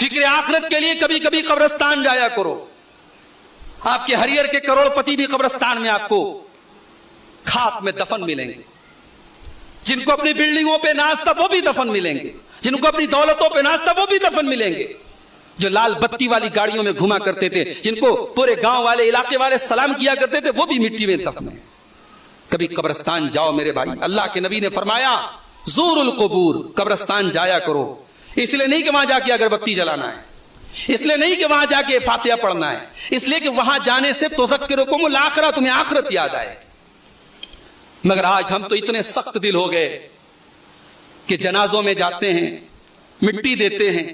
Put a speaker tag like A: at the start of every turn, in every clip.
A: فکر آخرت کے لیے کبھی کبھی قبرستان جایا کرو. آپ کے ہریئر کے کروڑ پتی بھی قبرستان میں آپ کو خاک میں دفن ملیں گے. جن کو اپنی بلڈنگوں پہ ناز تھا وہ بھی دفن ملیں گے. جن کو اپنی دولتوں پہ ناز تھا وہ بھی دفن ملیں گے. جو لال بتی والی گاڑیوں میں گھما کرتے تھے, جن کو پورے گاؤں والے علاقے والے سلام کیا کرتے تھے, وہ بھی مٹی میں دفن ہیں. کبھی قبرستان جاؤ میرے بھائی. اللہ کے نبی نے فرمایا زور القبور, قبرستان جایا کرو. اس لیے نہیں کہ وہاں جا کے اگربتی جلانا ہے, اس لیے نہیں کہ وہاں جا کے فاتحہ پڑھنا ہے, اس لیے کہ وہاں جانے سے تذکرکم الآخرہ, تمہیں آخرت یاد آئے. مگر آج ہم تو اتنے سخت دل ہو گئے کہ جنازوں میں جاتے ہیں, مٹی دیتے ہیں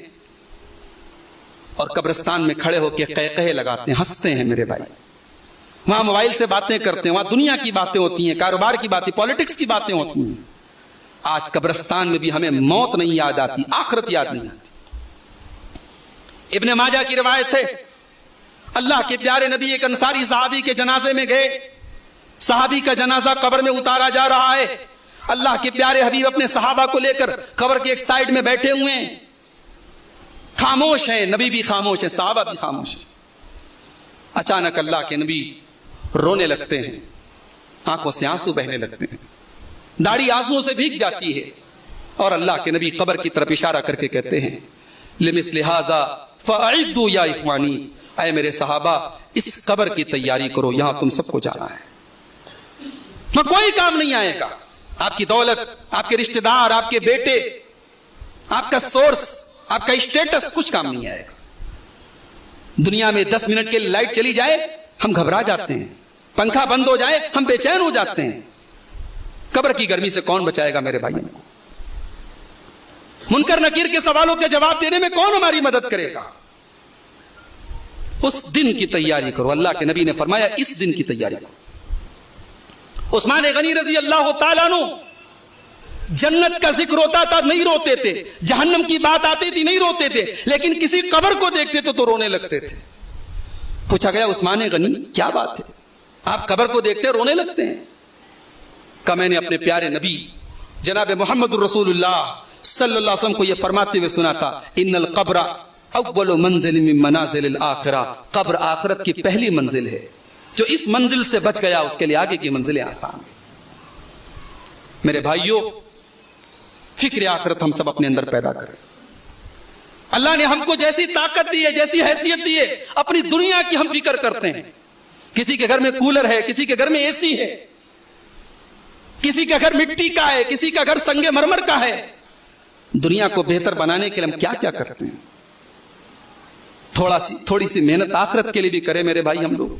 A: اور قبرستان میں کھڑے ہو کے قہقہے لگاتے ہیں, ہنستے ہیں میرے بھائی. وہاں موبائل سے باتیں کرتے ہیں, وہاں دنیا کی باتیں ہوتی ہیں, کاروبار کی باتیں, پالیٹکس کی باتیں ہوتی ہیں. آج قبرستان میں بھی ہمیں موت نہیں یاد آتی, آخرت یاد نہیں آتی. ابن ماجہ کی روایت ہے, اللہ کے پیارے نبی ایک انصاری صحابی کے جنازے میں گئے. صحابی کا جنازہ قبر میں اتارا جا رہا ہے. اللہ کے پیارے حبیب اپنے صحابہ کو لے کر قبر کے ایک سائیڈ میں بیٹھے ہوئے ہیں, خاموش ہیں. نبی بھی خاموش ہیں, صحابہ بھی خاموش ہیں. اچانک اللہ کے نبی رونے لگتے ہیں, آنکھوں سے آنسو بہنے لگتے ہیں, داڑھی آنسوؤں سے بھیگ جاتی ہے. اور اللہ کے نبی قبر کی طرف اشارہ کر کے کہتے ہیں لمثل ھذا فاعدوا یا اخوانی, اے میرے صحابہ اس قبر کی تیاری کرو, یہاں تم سب کو جانا ہے. میں کوئی کام نہیں آئے گا. آپ کی دولت, آپ کے رشتہ دار, آپ کے بیٹے, آپ کا سورس, آپ کا اسٹیٹس, کچھ کام نہیں آئے گا. دنیا میں 10 منٹ کے لیے لائٹ چلی جائے ہم گھبرا جاتے ہیں, پنکھا بند ہو جائے ہم بے چین ہو جاتے ہیں. قبر کی گرمی سے کون بچائے گا میرے بھائی؟ منکر نکیر کے سوالوں کے جواب دینے میں کون ہماری مدد کرے گا؟ اس دن کی تیاری کرو. اللہ کے نبی نے فرمایا اس دن کی تیاری کرو. عثمان غنی رضی اللہ تعالیٰ عنہ, جنت کا ذکر ہوتا تھا نہیں روتے تھے, جہنم کی بات آتی تھی نہیں روتے تھے, لیکن کسی قبر کو دیکھتے تو رونے لگتے تھے. پوچھا گیا عثمان غنی کیا بات ہے, آپ قبر کو دیکھتے رونے لگتے ہیں؟ کہ میں نے اپنے پیارے نبی جناب محمد رسول اللہ صلی اللہ علیہ وسلم کو یہ فرماتے ہوئے سنا تھا, ان القبر اول منزل من منازل الاخرہ, قبر آخرت کی پہلی منزل ہے. جو اس منزل سے بچ گیا اس کے لیے آگے کی منزلیں آسان ہیں. میرے بھائیوں, فکر آخرت ہم سب اپنے اندر پیدا کریں. اللہ نے ہم کو جیسی طاقت دی ہے, جیسی حیثیت دی ہے, اپنی دنیا کی ہم فکر کرتے ہیں. کسی کے گھر میں کولر ہے, کسی کے گھر میں اے سی ہے, کسی کا گھر مٹی کا ہے, کسی کا گھر سنگ مرمر کا ہے. دنیا کو بہتر بنانے کے لیے ہم کیا کیا کرتے ہیں. تھوڑی سی محنت آخرت کے لیے بھی کریں میرے بھائی ہم لوگ.